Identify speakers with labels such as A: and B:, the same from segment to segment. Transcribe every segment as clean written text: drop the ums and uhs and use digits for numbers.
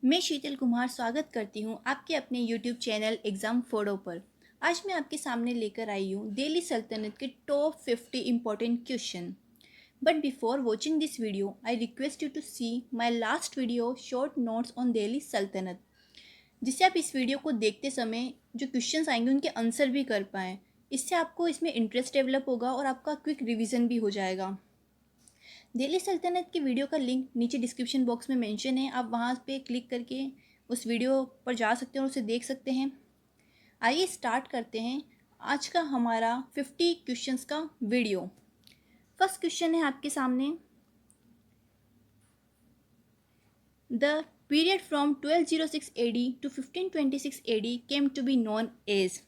A: मैं शीतल कुमार स्वागत करती हूँ आपके अपने YouTube चैनल एग्ज़ाम फोड़ो पर। आज मैं आपके सामने लेकर आई हूँ दिल्ली सल्तनत के top 50 important question. But before watching this video I request you to see my last video short notes on Delhi सल्तनत, जिससे आप इस वीडियो को देखते समय जो क्वेश्चंस आएंगे उनके आंसर भी कर पाएँ। इससे आपको इसमें इंटरेस्ट डेवलप होगा और आपका क्विक रिविज़न भी हो जाएगा। दिल्ली सल्तनत की वीडियो का लिंक नीचे डिस्क्रिप्शन बॉक्स में मेंशन है, आप वहाँ पे क्लिक करके उस वीडियो पर जा सकते हैं और उसे देख सकते हैं। आइए स्टार्ट करते हैं आज का हमारा 50 क्वेश्चंस का वीडियो। फर्स्ट क्वेश्चन है आपके सामने, the period from 1206 AD to 1526 AD came to be known as.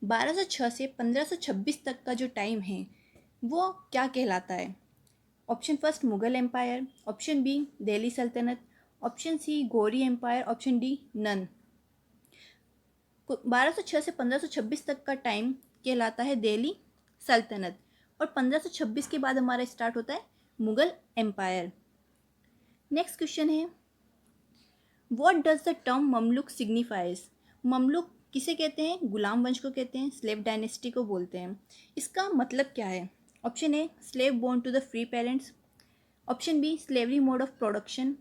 A: 1206 से 1526 तक का जो टाइम है वो क्या कहलाता है? Option first Mughal empire, option B Delhi Sultanate, option C Ghori empire, option D none. 1206 से 1526 तक का टाइम कहलाता है दिल्ली सल्तनत और 1526 के बाद हमारा स्टार्ट होता है मुगल एम्पायर। नेक्स्ट क्वेश्चन है, what does the term Mamluk signifies. Mamluk किसे कहते हैं? गुलाम वंश को कहते हैं, स्लेव डायनेस्टी को बोलते हैं। इसका मतलब क्या है? Option A slave born to the free parents, option B slavery mode of production,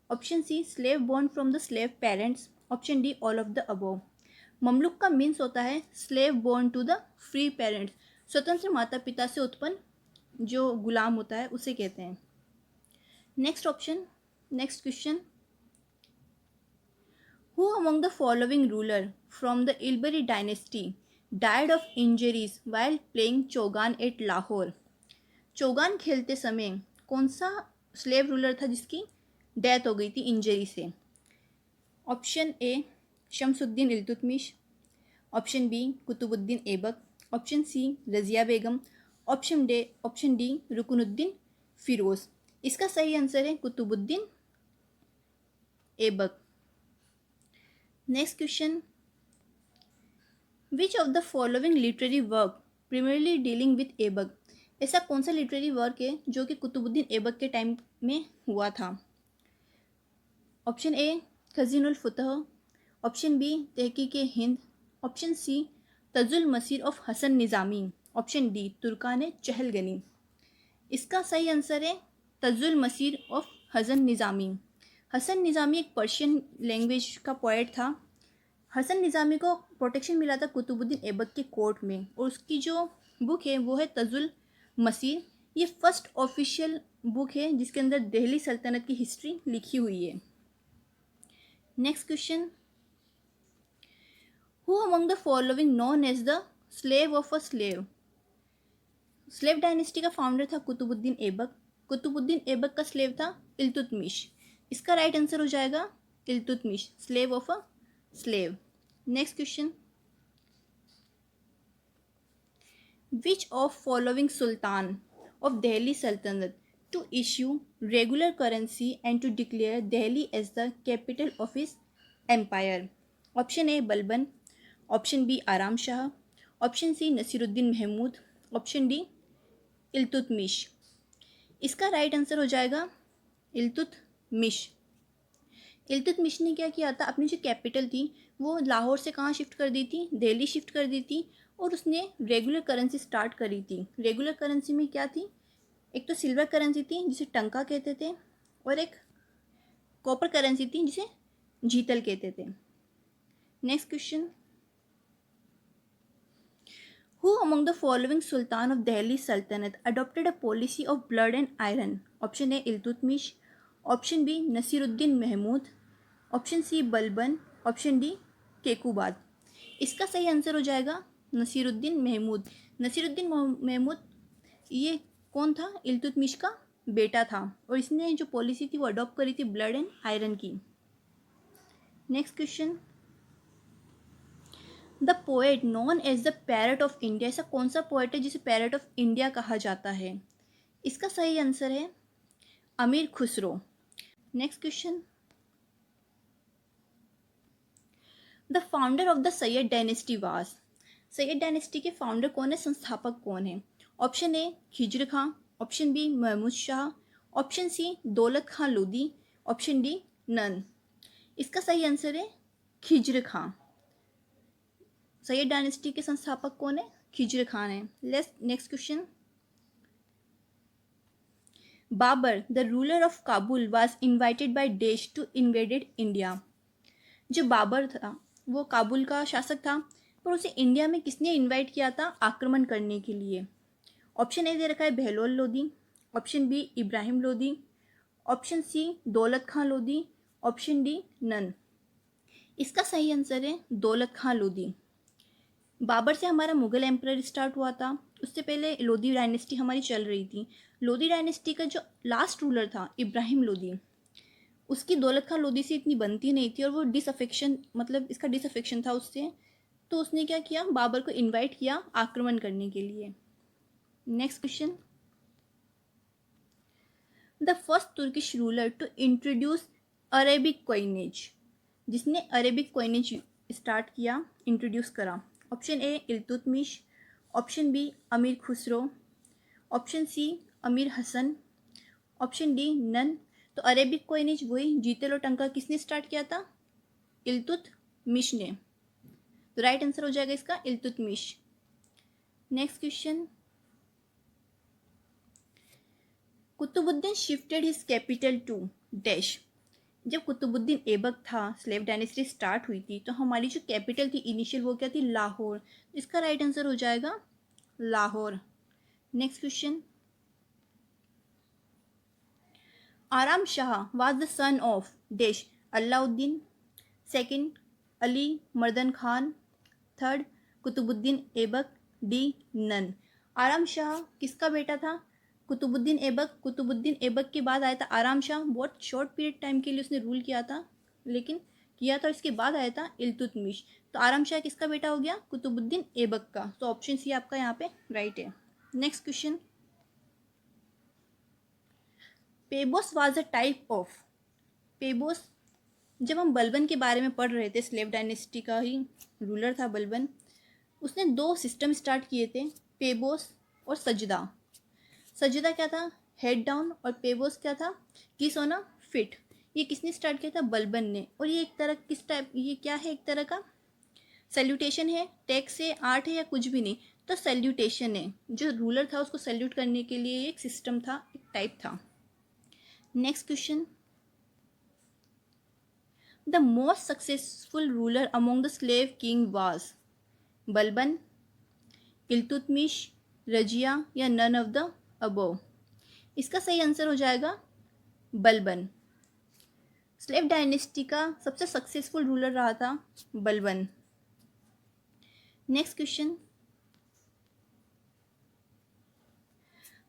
A: option C slave born from the slave parents, option D all of the above. Mamluk का मीन्स होता है slave born to the free parents, स्वतंत्र माता पिता से उत्पन्न जो गुलाम होता है उसे कहते हैं। Next question, who among the following ruler from the Ilbari dynasty died of injuries while playing चौगान एट लाहौर। चौगान खेलते समय कौन सा स्लेव रूलर था जिसकी डेथ हो गई थी इंजरी से? Option A Shamsuddin Iltutmish, option B Qutubuddin Aibak, option C Razia Begum, option D Ruknuddin Firoz. इसका सही आंसर है Qutubuddin Aibak. Next question, which of the following literary work primarily dealing with Aibak. ऐसा कौन सा लिटरेरी वर्क है जो कि कुतुबुद्दीन ऐबक के टाइम में हुआ था? Option A Khazainul Futuh, option B Tahqiq Hind, option C Tajul Maasir of Hasan Nizami, option D Turkan Chahalgani. इसका सही आंसर है तजुल मसीर ऑफ हसन निज़ामी। हसन निज़ामी एक पर्शियन लैंग्वेज का पोएट था। हसन निज़ामी को प्रोटेक्शन मिला था कुतुबुद्दीन ऐबक के कोर्ट में और उसकी जो बुक है वो है तजुल मसीर। ये फर्स्ट ऑफिशियल बुक है जिसके अंदर दिल्ली सल्तनत की हिस्ट्री लिखी हुई है। Next question, who among the following known as the slave of a slave. Slave dynasty का फाउंडर था कुतुबुद्दीन ऐबक। कुतुबुद्दीन ऐबक का स्लेव था इल्तुतमिश। इसका राइट आंसर हो जाएगा Iltutmish, slave of a slave. Next question, which of following sultan of Delhi saltanat to issue regular currency and to declare Delhi as the capital of his empire. Option A Balban, option B Aram Shah, option C Nasiruddin Mahmud, option D Iltutmish. इसका right answer हो जाएगा इल्तुतमिश। इल्तुतमिश ने क्या किया था, अपनी जो capital थी वो लाहौर से कहाँ शिफ्ट कर दी थी? दिल्ली शिफ्ट कर दी थी और उसने रेगुलर करेंसी स्टार्ट करी थी। रेगुलर करेंसी में क्या थी? एक तो सिल्वर करेंसी थी जिसे टंका कहते थे और एक कॉपर करेंसी थी जिसे जीतल कहते थे। Next question, who among the following sultan of Delhi saltanat adopted a policy of blood and iron. Option A Iltutmish, option B Nasiruddin Mahmud, option C Balban, option D Kaiqubad. इसका सही आंसर हो जाएगा नसीरुद्दीन महमूद। नसीरुद्दीन महमूद ये कौन था? इल्तुतमिश का बेटा था और इसने जो पॉलिसी थी वो अडॉप्ट करी थी ब्लड एंड आयरन की। Next question, the poet known as the parrot of India. ऐसा कौन सा पोएट है जिसे पैरट ऑफ इंडिया कहा जाता है? इसका सही आंसर है Amir Khusro. Next question, the founder of the Sayyid dynasty was. Sayyid dynasty के फाउंडर कौन है, संस्थापक कौन है? Option A Khizr Khan, option B Mahmud Shah, option C Daulat Khan Lodi, option D none. इसका सही आंसर है खिज्र खां। सैयद डायनेस्टी के संस्थापक कौन है? खिज्र खान है। Let's next question. Babur the ruler of Kabul was invited by dash to invaded India. जो बाबर था वो काबुल का शासक था, पर उसे इंडिया में किसने इनवाइट किया था आक्रमण करने के लिए? ऑप्शन ए दे रखा है Bahlol Lodi, option B Ibrahim Lodi, option C Daulat Khan Lodi, option D none. इसका सही आंसर है दौलत खां लोदी। बाबर से हमारा मुगल एम्परर स्टार्ट हुआ था, उससे पहले लोदी डायनेस्टी हमारी चल रही थी। लोदी डायनेस्टी का जो लास्ट रूलर था इब्राहिम लोदी, उसकी दौलत खां लोदी से इतनी बनती नहीं थी और वो डिसअफेक्शन, मतलब इसका डिसअफेक्शन था उससे, तो उसने क्या किया, बाबर को इनवाइट किया आक्रमण करने के लिए। Next question. The first Turkish ruler to introduce Arabic coinage. जिसने अरेबिक कॉइनेज स्टार्ट किया, इंट्रोड्यूस करा। Option A Iltutmish, option B Amir Khusro, option C Amir Hasan, option D none. तो अरेबिक कॉइनेज वही जीते लो टंका किसने स्टार्ट किया था? इल्तुतमिश ने। तो राइट आंसर हो जाएगा इसका Iltutmish. Next question. Qutubuddin shifted his capital to dash. जब कुतुबुद्दीन ऐबक था, स्लेव डायनेस्टी स्टार्ट हुई थी, तो हमारी जो कैपिटल थी इनिशियल वो क्या थी? लाहौर। इसका राइट आंसर हो जाएगा Lahore. Next question. Aram Shah was the son of dash Alauddin, second Ali Mardan Khan, third Qutubuddin Aibak, D none. Aram Shah किसका बेटा था? कुतुबुद्दीन ऐबक। कुतुबुद्दीन ऐबक के बाद आया था आराम शाह, बहुत शॉर्ट पीरियड टाइम के लिए उसने रूल किया था, लेकिन किया था। इसके बाद आया था इल्तुतमिश। तो आराम शाह किसका बेटा हो गया? कुतुबुद्दीन ऐबक का। तो ऑप्शन सी आपका यहाँ पे राइट है। Next question. पेबोस वाज अ टाइप ऑफ। पेबोस, जब हम बलबन के बारे में पढ़ रहे थे, स्लेव डायनेस्टी का ही रूलर था बलबन, उसने दो सिस्टम स्टार्ट किए थे, पेबोस और सजदा। सजदा क्या था? Head down. और पेबोस क्या था? कि सोना फिट। ये किसने स्टार्ट किया था? बलबन ने। और ये एक तरह किस टाइप, ये क्या है? एक तरह का सैल्यूटेशन है, टैक्स है, आर्ट है, या कुछ भी नहीं? तो सैल्यूटेशन है। जो रूलर था उसको सैल्यूट करने के लिए एक सिस्टम था, एक टाइप था। Next question. The most successful ruler among the slave king was Balban, Iltutmish, Razia, या नन ऑफ द अबोव। इसका सही आंसर हो जाएगा बलबन। स्लेव डायनेस्टी का सबसे सक्सेसफुल रूलर रहा था Balban. Next question.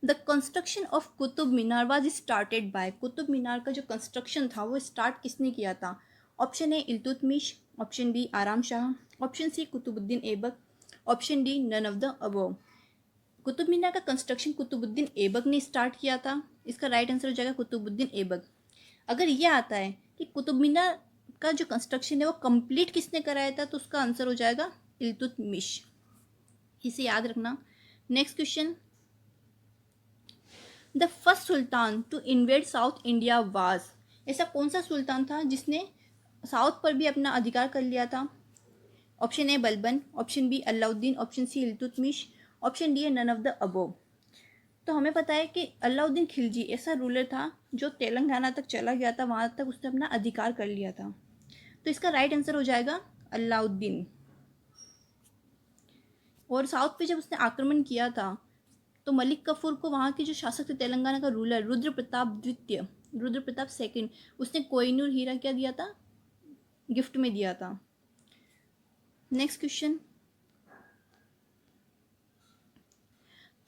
A: The construction of Qutub Minar was started by. Qutub Minar का जो कंस्ट्रक्शन था वो स्टार्ट किसने किया था? Option A Iltutmish, option B Aram Shah, option C Qutubuddin Aibak, option D none of the above. Qutub Minar का कंस्ट्रक्शन कुतुबुद्दीन ऐबक ने स्टार्ट किया था। इसका राइट आंसर हो जाएगा कुतुबुद्दीन ऐबक। अगर ये आता है कि कुतुब मीनार का जो कंस्ट्रक्शन है वो कंप्लीट किसने कराया था, तो उसका आंसर हो जाएगा इल्तुतमिश। इसे याद रखना। Next question. The first sultan to invade South India was. ऐसा कौन सा सुल्तान था जिसने साउथ पर भी अपना अधिकार कर लिया था? Option A Balban, option B Alauddin, option C Iltutmish, option D है नन ऑफ द अबोव। तो हमें पता है कि अलाउद्दीन खिलजी ऐसा रूलर था जो तेलंगाना तक चला गया था, वहाँ तक उसने अपना अधिकार कर लिया था। तो इसका राइट आंसर हो जाएगा अलाउद्दीन। और साउथ पे जब उसने आक्रमण किया था तो मलिक कफूर को, वहाँ के जो शासक थे तेलंगाना का रूलर रुद्र प्रताप द्वितीय, रुद्र प्रताप सेकंड, उसने कोहिनूर हीरा क्या दिया था? गिफ्ट में दिया था। Next question.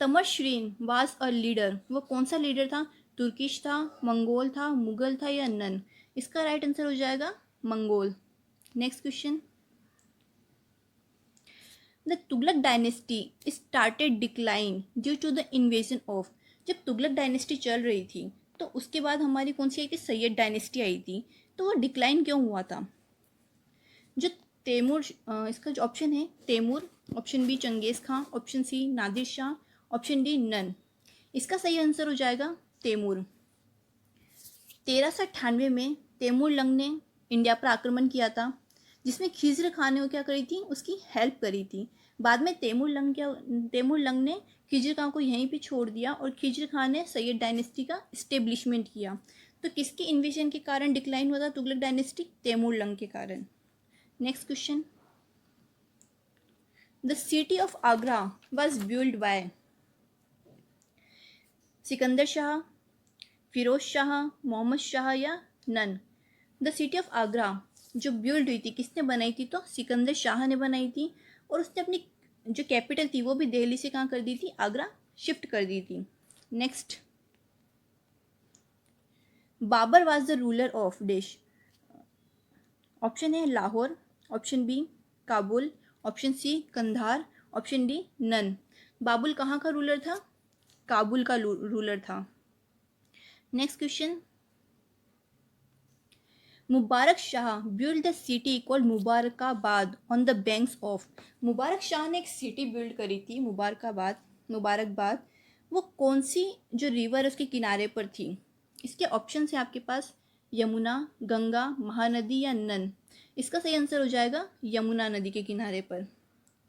A: Tamerlane was a leader. वो कौन सा लीडर था? तुर्किश था, मंगोल था, मुगल था, या नन? इसका राइट आंसर हो जाएगा Mongol. Next question. The Tughlaq dynasty started decline due to the invasion of. जब तुगलक डायनेस्टी चल रही थी तो उसके बाद हमारी कौन सी आई थी? सैयद डायनेस्टी आई थी। तो वो डिक्लाइन क्यों हुआ था? जो तैमूर, इसका जो ऑप्शन है Timur, option B Changez Khan, option C Nadir Shah, option D none. इसका सही आंसर हो जाएगा तैमूर। 1398 में तैमूर लंग ने इंडिया पर आक्रमण किया था, जिसमें खिज़र खान ने क्या करी थी, उसकी हेल्प करी थी। बाद में तैमूर लंग ने खिज़र खान को यहीं पे छोड़ दिया और खिज़र खान ने सैयद डायनेस्टी का इस्टेब्लिशमेंट किया। तो किसके इन्वेजन के कारण डिक्लाइन हुआ था तुगलक डायनेस्टी? तैमूर लंग के कारण। Next question, the city of Agra was build by Sikandar Shah, Firoz Shah, Mohammad Shah या none? The city of Agra जो बिल्ड हुई थी किसने बनाई थी? तो सिकंदर शाह ने बनाई थी, और उसने अपनी जो कैपिटल थी वो भी दिल्ली से कहाँ कर दी थी? आगरा शिफ्ट कर दी थी। Next, Babur was the ruler of dash. Option है Lahore, option B Kabul, option C Kandahar, option D none. Babur कहाँ का रूलर था? काबुल का रूलर था। Next question, Mubarak Shah build the city called Mubarakabad on the banks of. Mubarak Shah ने एक सिटी बिल्ड करी थी मुबारकबाद। वो कौन सी जो रिवर है उसके किनारे पर थी? इसके ऑप्शन है आपके पास यमुना, गंगा, महानदी या नन। इसका सही आंसर हो जाएगा यमुना नदी के किनारे पर।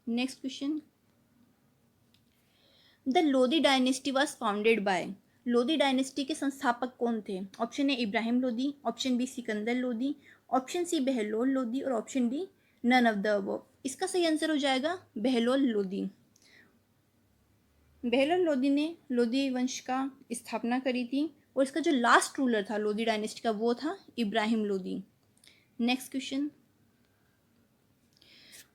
A: Next question, the Lodhi dynasty was founded by. Lodhi dynasty के संस्थापक कौन थे? Option A Ibrahim Lodhi, option B Sikandar Lodhi, option C Bahlol Lodhi और option D none of the above. इसका सही आंसर हो जाएगा बहलोल लोधी। बहलोल लोधी ने लोधी वंश का स्थापना करी थी, और इसका जो लास्ट रूलर था लोधी डायनेस्टी का वो था Ibrahim Lodhi. Next question,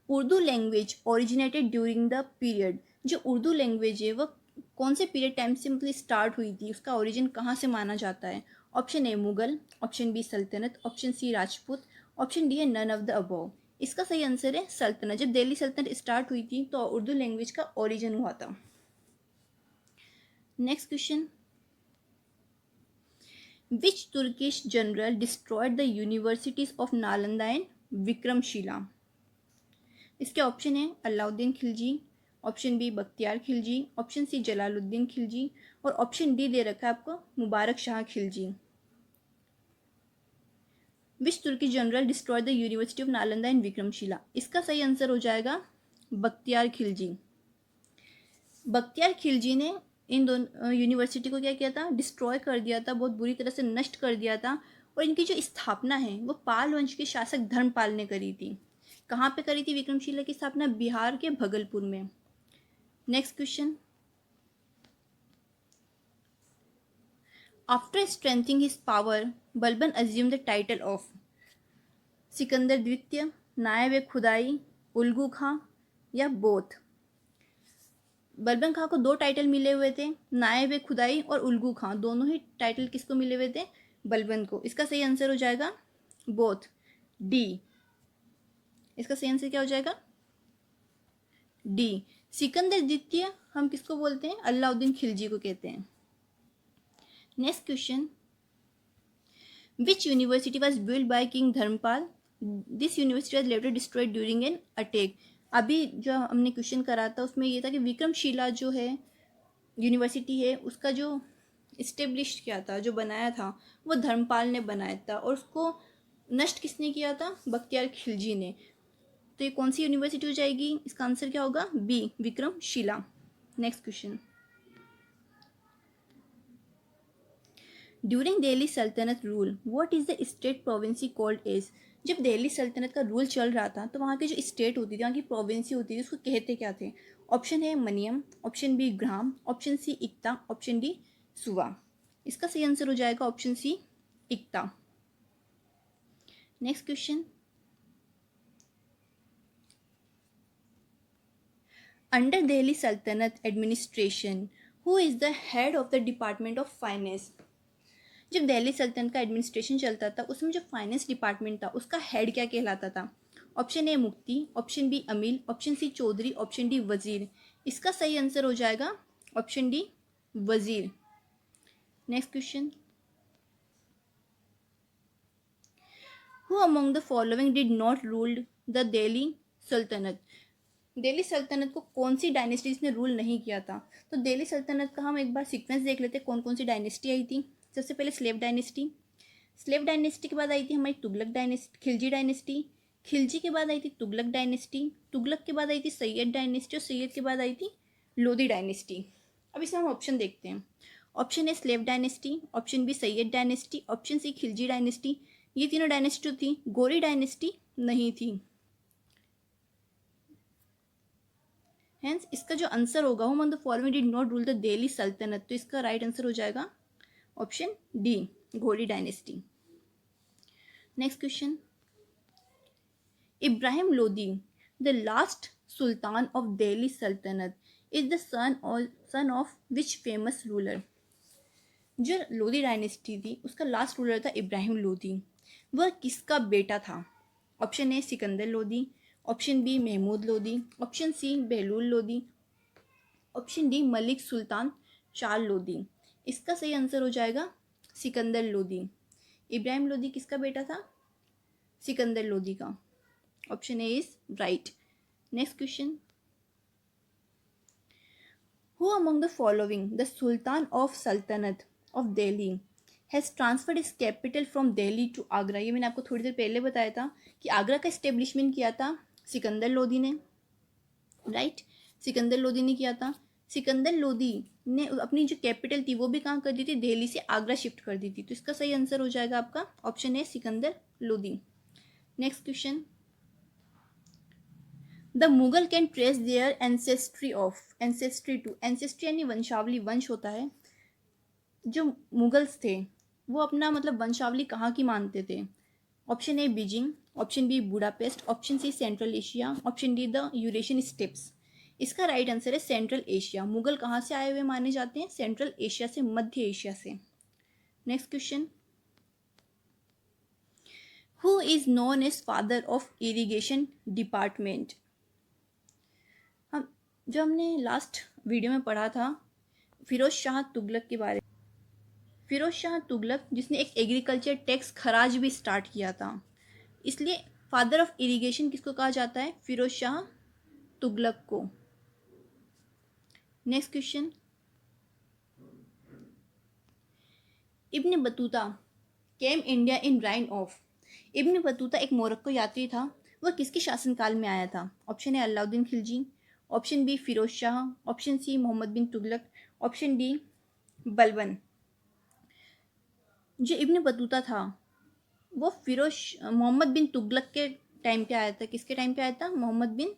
A: Urdu language originated during the period. जो उर्दू लैंग्वेज है वो कौन से पीरियड टाइम से मतलब स्टार्ट हुई थी, उसका ओरिजिन कहाँ से माना जाता है? Option A Mughal, option B saltanat, option C Rajput, option D है नन ऑफ द अबव। इसका सही आंसर है सल्तनत। जब दिल्ली सल्तनत स्टार्ट हुई थी तो उर्दू लैंग्वेज का ओरिजिन हुआ था। Next question, which Turkish general destroyed the universities of Nalanda and Vikramshila? इसके ऑप्शन है Alauddin Khilji, option B Bakhtiyar Khilji, option C Jalaluddin Khilji और ऑप्शन डी दे रखा है आपको Mubarak Shah Khilji. Which Turki general destroyed the university of Nalanda and Vikramshila? इसका सही आंसर हो जाएगा बख्तियार खिलजी। बख्तियार खिलजी ने इन दोनों यूनिवर्सिटी को क्या किया था? डिस्ट्रॉय कर दिया था, बहुत बुरी तरह से नष्ट कर दिया था। और इनकी जो स्थापना है वो पाल वंश के शासक धर्मपाल ने करी थी। कहाँ पे करी थी विक्रमशिला की स्थापना? बिहार के भगलपुर में। Next question, after strengthening his power Balban assume the title of. Sikandar द्वितीय, नायब खुदाई, उल्गू खां या बोथ? बलबन खां को दो टाइटल मिले हुए थे, नायब खुदाई और उल्गू खां। दोनों ही टाइटल किसको मिले हुए थे? बलबन को। इसका सही आंसर हो जाएगा बोथ, डी। इसका सही आंसर क्या हो जाएगा? डी। सिकंदर द्वितीय हम किसको बोलते हैं? अलाउद्दीन खिलजी को कहते हैं। Next question, which university was build by king Dharmapal? This university was later destroyed during an attack. अभी जो हमने क्वेश्चन करा था उसमें ये था कि विक्रमशिला जो है यूनिवर्सिटी है उसका जो इस्टेब्लिश किया था, जो बनाया था वो धर्मपाल ने बनाया था, और उसको नष्ट किसने किया था? बख्तियार खिलजी ने। तो ये कौन सी यूनिवर्सिटी हो जाएगी? इसका आंसर क्या होगा? B, Vikramshila. Next question, during Delhi saltanat rule what is the state provinces called as? जब दिल्ली सल्तनत का रूल चल रहा था तो वहाँ की जो स्टेट होती थी, वहाँ की प्रोविंसी होती थी, उसको कहते क्या थे? ऑप्शन है maniyam, option B gram, option C iqta, option D suba. इसका सही आंसर हो जाएगा option C iqta. Next question, under Delhi saltanat administration who is the head of the department of finance? जब दिल्ली सल्तनत का एडमिनिस्ट्रेशन चलता था उसमें जो फाइनेंस डिपार्टमेंट था उसका हेड क्या कहलाता था? Option A mufti, option B amil, option C chaudhari, option D wazir. इसका सही आंसर हो जाएगा option D wazir. Next question, who among the following did not ruled the Delhi saltanat? Delhi सल्तनत को कौन सी डायनेस्टीज ने रूल नहीं किया था? तो दिल्ली सल्तनत का हम एक बार सीक्वेंस देख लेते हैं, कौन कौन सी डायनेस्टी आई थी। सबसे पहले स्लेव डायनेस्टी, स्लेव डायनेस्टी के बाद आई थी हमारी तुगलक डायनेस्टी, खिलजी डायनेस्टी, खिलजी के बाद आई थी तुगलक डायनेस्टी, तुगलक के बाद आई थी सैयद डायनेस्टी और सैयद के बाद आई थी लोधी डायनेस्टी। अब इसमें हम ऑप्शन देखते हैं। Option A slave dynasty, option B Sayyid dynasty, option C Khilji dynasty. ये तीनों डायनेस्टी थी, गोरी डायनेस्टी नहीं थी। हेंस इसका जो आंसर होगा, whom on the following did not rule the Delhi saltanat, तो इसका राइट आंसर हो जाएगा ऑप्शन डी, घोड़ी dynasty. Next question, Ibrahim Lodi the last sultan of Delhi saltanat is the son of which famous ruler. जो लोदी डायनेस्टी थी उसका लास्ट रूलर था इब्राहिम लोदी, वह किसका बेटा था। Option A Sikandar Lodi, option B Mahmud Lodi, option C Bahlul Lodi, option D Malik Sultan चार लोदी। इसका सही आंसर हो जाएगा सिकंदर लोदी। इब्राहिम लोदी किसका बेटा था, सिकंदर लोदी का। Option A is right. Next question, who among the following the sultan of saltanat of Delhi has transferred is capital from Delhi to Agra. ये मैंने आपको थोड़ी देर पहले बताया था कि आगरा का इस्टेब्लिशमेंट किया था सिकंदर लोदी ने, राइट, सिकंदर लोदी ने किया था। सिकंदर लोदी ने अपनी जो कैपिटल थी वो भी कहाँ कर दी थी, दिल्ली से आगरा शिफ्ट कर दी थी। तो इसका सही आंसर हो जाएगा आपका option A Sikandar Lodi. Next question, the Mughal can trace their ancestry to, ancestry यानी वंशावली, वंश होता है। जो मुगल्स थे वो अपना मतलब वंशावली कहाँ की मानते थे। Option A Beijing, option B Budapest, option C Central Asia, option D the Eurasian steppes. इसका राइट आंसर है सेंट्रल एशिया। मुगल कहाँ से आए हुए माने जाते हैं, सेंट्रल एशिया से, मध्य एशिया से। Next question, who is known as father of irrigation department. जो हमने लास्ट वीडियो में पढ़ा था फिरोज शाह तुगलक के बारे में, फिरोज शाह तुगलक जिसने एक एग्रीकल्चर टैक्स खराज भी स्टार्ट किया था, इसलिए फादर ऑफ इरिगेशन किसको कहा जाता है, फिरोज शाह तुगलक को। Next question, Ibn Battuta came India in reign of. Ibn Battuta एक मोरक्को यात्री था, वह किसके शासनकाल में आया था। Option A Alauddin Khilji, option B Firoz Shah, option C Mohammad bin Tughlaq, option D Balban. जो इब्न बतूता था वो मोहम्मद बिन तुगलक के टाइम पे आया था। किसके टाइम पे आया था, मोहम्मद बिन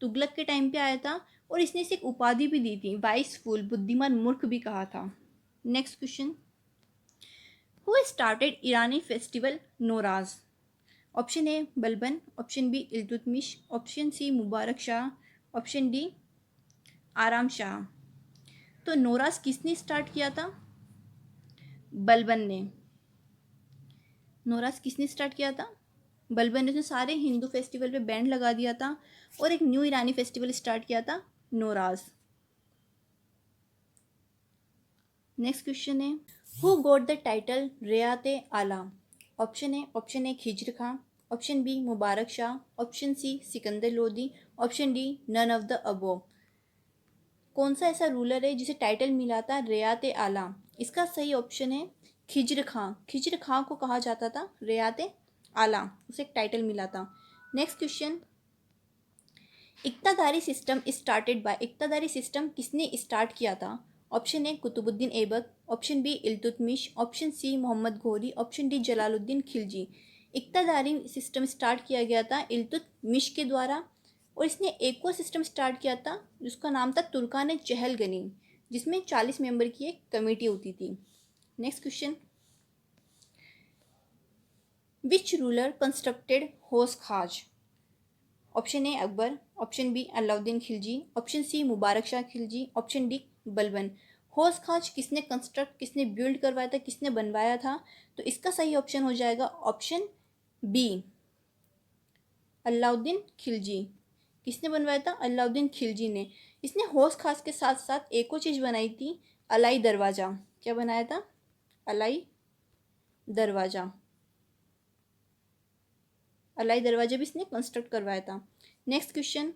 A: तुगलक के टाइम पे आया था। और इसने इसे एक उपाधि भी दी थी, वाइस फूल, बुद्धिमान मूर्ख भी कहा था। Next question, who started Irani festival Nauroz. Option A Balban, option B Iltutmish, option C Mubarak Shah, option D Aram Shah. तो नोराज किसने स्टार्ट किया था, बलबन ने। नोराज किसने स्टार्ट किया था, बलबन ने। उसने सारे हिंदू फेस्टिवल पे बैंड लगा दिया था और एक न्यू ईरानी फेस्टिवल स्टार्ट किया था, नोराज। नेक्स्ट क्वेश्चन है, हु गॉट द टाइटल रियात आला। Option A Khizr Khan, option B Mubarak Shah, option C Sikandar Lodi, option D none of the above. कौन सा ऐसा रूलर है जिसे टाइटल मिला था रियात आला। इसका सही ऑप्शन है खिज्र खां। खिज्र खां को कहा जाता था रियात आला, उसे एक टाइटल मिला था। Next question, iqtadari system started by, iqtadari system किसने स्टार्ट किया था। Option A Qutubuddin Aibak, option B Iltutmish, option C Mohammad Ghori, option D Jalaluddin Khilji. Iqtadari system start किया गया था इल्तुतमिश के द्वारा, और इसने एक और सिस्टम स्टार्ट किया था जिसका नाम था तुर्कान चहलगनी, जिसमें 40 मेंबर की एक कमेटी होती थी। Next question, which ruler constructed Hauz Khas. Option A Akbar, option B Alauddin Khilji, option C Mubarak Shah Khilji, option D Balban. Hauz Khas किसने कंस्ट्रक्ट, किसने बिल्ड करवाया था, किसने बनवाया था। तो इसका सही ऑप्शन हो जाएगा ऑप्शन बी, अलाउद्दीन खिलजी। किसने बनवाया था, अलाउद्दीन खिलजी ने। इसने हौस खास के साथ साथ एक और चीज़ बनाई थी, अलाई दरवाज़ा। क्या बनाया था, अलाई दरवाज़ा। अलाई दरवाज़ा भी इसने कंस्ट्रक्ट करवाया था। Next question,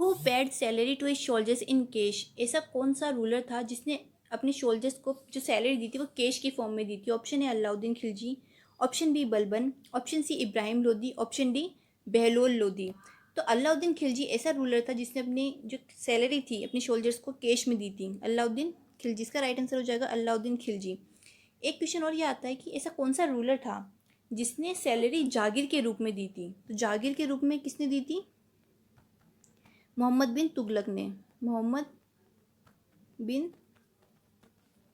A: who paid salary to his soldiers in cash. ऐसा कौन सा रूलर था जिसने अपने सोल्जर्स को जो सैलरी दी थी वो कैश की फॉर्म में दी थी? Option A Alauddin Khilji, option B Balban, option C Ibrahim Lodi, option D Bahlol Lodi. तो अलाउद्दीन खिलजी ऐसा रूलर था जिसने अपनी जो सैलरी थी अपने सोल्जर्स को कैश में दी थी। अलाउद्दीन खिलजी, इसका राइट आंसर हो जाएगा अलाउद्दीन खिलजी। एक क्वेश्चन और ये आता है कि ऐसा कौन सा रूलर था जिसने सैलरी जागीर के रूप में दी थी? तो जागीर के रूप में किसने दी थी? मोहम्मद बिन तुगलक ने। मोहम्मद बिन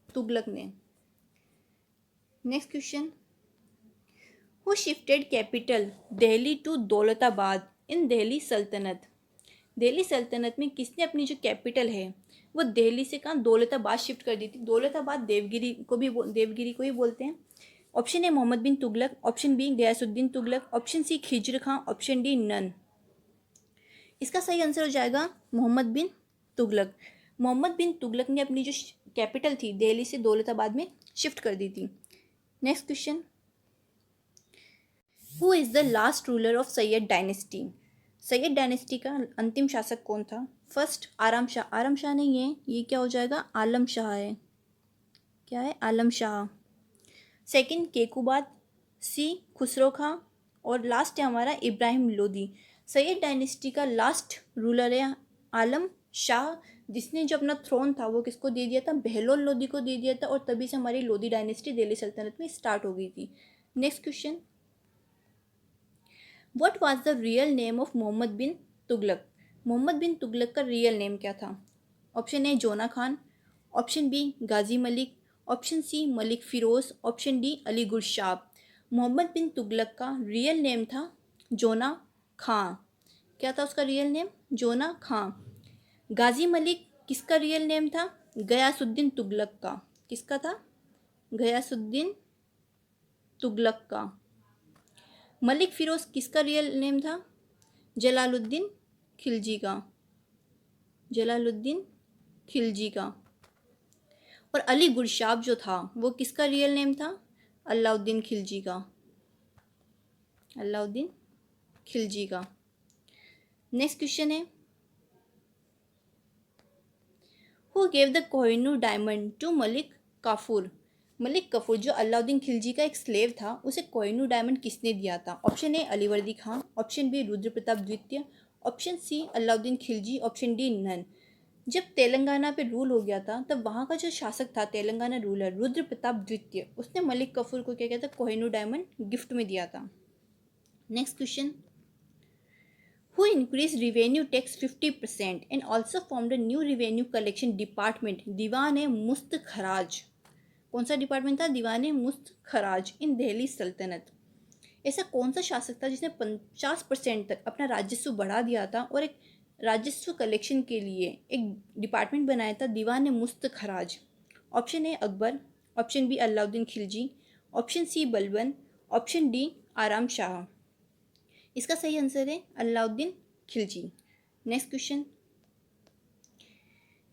A: तुगलक ने। Next question, who shifted capital Delhi to Daulatabad in Delhi saltanat? Delhi सल्तनत में किसने अपनी जो कैपिटल है वो दिल्ली से कहाँ दौलताबाद शिफ्ट कर दी थी? दौलताबाद देवगिरी को भी देवगिरी को ही बोलते हैं। Option A Mohammad bin Tughlaq, option B Ghiyasuddin Tughlaq, option C Khizr Khan, option D none. इसका सही आंसर हो जाएगा मोहम्मद बिन तुगलक। मोहम्मद बिन तुगलक ने अपनी जो कैपिटल थी दिल्ली से दौलताबाद में शिफ्ट कर दी थी। Next question, who is the last ruler of Syed dynasty? Syed dynasty का अंतिम शासक कौन था? फर्स्ट आराम शाह, आराम शाह नहीं है, ये क्या हो जाएगा? आलम शाह है। क्या है? आलम शाह। सेकंड केकूबाद, सी खुसरो खां, और लास्ट है हमारा इब्राहिम लोदी। सैयद डायनेस्टी का लास्ट रूलर है आलम शाह, जिसने जो अपना थ्रोन था वो किसको दे दिया था? बहलोल लोदी को दे दिया था, और तभी से हमारी लोदी डायनेस्टी दिल्ली सल्तनत में स्टार्ट हो गई थी। Next question, what was the real name of Mohammad bin Tughlaq? Mohammad bin Tughlaq का रियल नेम क्या था? Option A Jauna Khan, option B Ghazi Malik, option C Malik Firoz, option D Ali Gurshab. Mohammad bin Tughlaq का रियल नेम था जोना खां। क्या था उसका रियल नेम? जोना खां। गाजी मलिक किसका रियल नेम था? गयासुद्दीन तुगलक का। किसका था? गयासुद्दीन तुगलक का। मलिक फ़िरोज़ किसका रियल नेम था? जलालुद्दीन खिलजी का। जलालुद्दीन खिलजी का। और अली गुरशाब जो था वो किसका रियल नेम था? अलाउद्दीन खिलजी का। अलाउद्दीन खिलजी का। नेक्स्ट क्वेश्चन है, who gave the Kohinoor diamond to Malik Kafur? Malik Kafur जो अलाउद्दीन खिलजी का एक स्लेव था, उसे कोहिनूर डायमंड किसने दिया था? Option A Alivardi Khan, option B Rudra Pratap द्वितीय, option C Alauddin Khilji, option D none. जब तेलंगाना पे रूल हो गया था तब वहाँ का जो शासक था तेलंगाना रूलर रुद्र प्रताप द्वितीय, उसने मलिक कफूर को क्या किया था? कोहिनूर डायमंड गिफ्ट में दिया था। Next question, who increase revenue tax 50% and also formed a new revenue collection department Diwan e Mustakhraj? कौन सा डिपार्टमेंट था? दीवान ए मुस्त खराज इन दिल्ली सल्तनत। ऐसा कौन सा शासक था जिसने 50% तक अपना राजस्व बढ़ा दिया था और एक राजस्व कलेक्शन के लिए एक डिपार्टमेंट बनाया था, Diwan Mustakhraj? Option A Akbar, option B Alauddin Khilji, option C Balban, option D Aram Shah. इसका सही आंसर है Alauddin Khilji. Next question,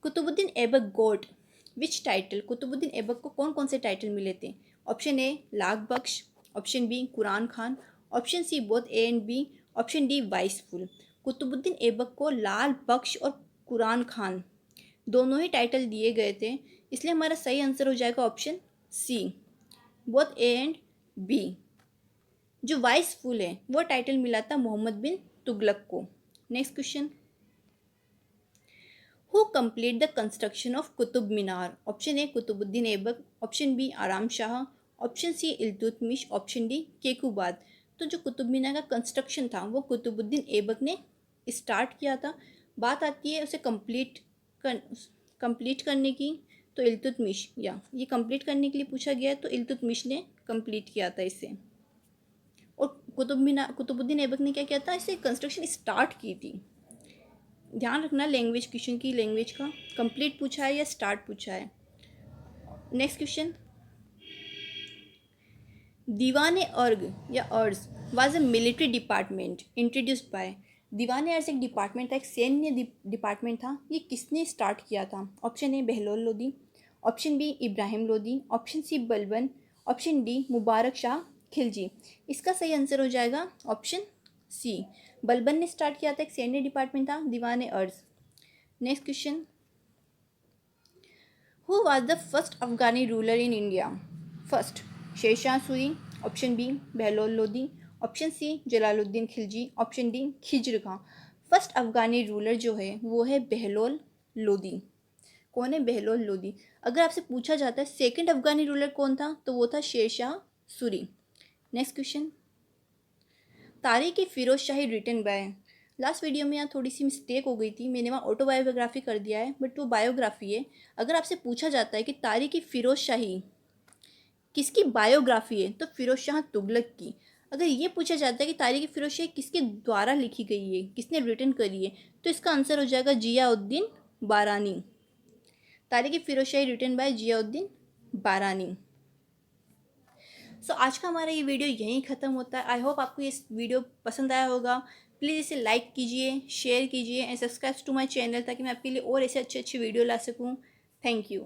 A: Qutubuddin Aibak got which title? Qutubuddin Aibak को कौन कौन से टाइटल मिले थे? Option A Lakh Bakhsh, option B Quran Khan, option C both A and B, option D viceful. Qutubuddin Aibak को लाल बख्श और कुरान खान दोनों ही टाइटल दिए गए थे, इसलिए हमारा सही आंसर हो जाएगा option C, both A and B. जो वाइसफुल है वो टाइटल मिला था मोहम्मद बिन तुगलक को। Next question, who complete the construction of Qutub Minar? Option A Qutubuddin Aibak, option B Aram Shah, option C Iltutmish, option D Kaiqubad. तो जो कुतुब मीनार का कंस्ट्रक्शन था वो कुतुबुद्दीन ऐबक ने स्टार्ट किया था। बात आती है उसे कंप्लीट करने की, तो इल्तुतमिश, या ये कंप्लीट करने के लिए पूछा गया तो इल्तुतमिश ने कंप्लीट किया था इसे। और कुतुबुद्दीन ऐबक ने क्या किया था? इसे कंस्ट्रक्शन स्टार्ट की थी। ध्यान रखना लैंग्वेज, क्वेश्चन की लैंग्वेज का, कंप्लीट पूछा है या स्टार्ट पूछा है। नेक्स्ट क्वेश्चन, दीवान अर्ग या Arz was a military department introduced by? Diwan Arz एक डिपार्टमेंट था, एक सैन्य डिपार्टमेंट था, ये किसने स्टार्ट किया था? Option A Bahlol Lodi, option B Ibrahim Lodi, option C Balban, option D Mubarak Shah Khilji. इसका सही आंसर हो जाएगा ऑप्शन सी, बलबन ने स्टार्ट किया था, एक सैन्य डिपार्टमेंट था दीवान अर्ज। Next question, who was the first Afghani ruler in India? First Sher Shah Suri, option B Bahlol Lodi, option C Jalaluddin Khilji, option D Khizr Khan. First Afghani ruler जो है वो है बहलोल लोदी। कौन है बहलोल लोदी? अगर आपसे पूछा जाता है सेकंड अफगानी रूलर कौन था तो वो था शेरशाह सूरी। नेक्स्ट क्वेश्चन, तारीख ए फिरोज शाही रिटन बाय। लास्ट वीडियो में यहाँ थोड़ी सी मिस्टेक हो गई थी, मैंने वहाँ ऑटोबायोग्राफी कर दिया है बट वो बायोग्राफी है। अगर आपसे पूछा जाता है कि तारीख ए फिरोज शाही किसकी बायोग्राफी है तो फिरोज शाह तुगलक की। अगर ये पूछा जाता है कि तारीख फिरोज शाही किसके द्वारा लिखी गई है, किसने रिटन करी है, तो इसका आंसर हो जाएगा जियाउद्दीन बारानी। तारीख फिरोज शाही रिटन बाय जियाउद्दीन बारानी। सो आज का हमारा ये वीडियो यहीं ख़त्म होता है। आई होप आपको ये वीडियो पसंद आया होगा। प्लीज़ इसे लाइक कीजिए, शेयर कीजिए and subscribe to my channel ताकि मैं आपके लिए और ऐसे अच्छे अच्छे वीडियो ला सकूँ। Thank you.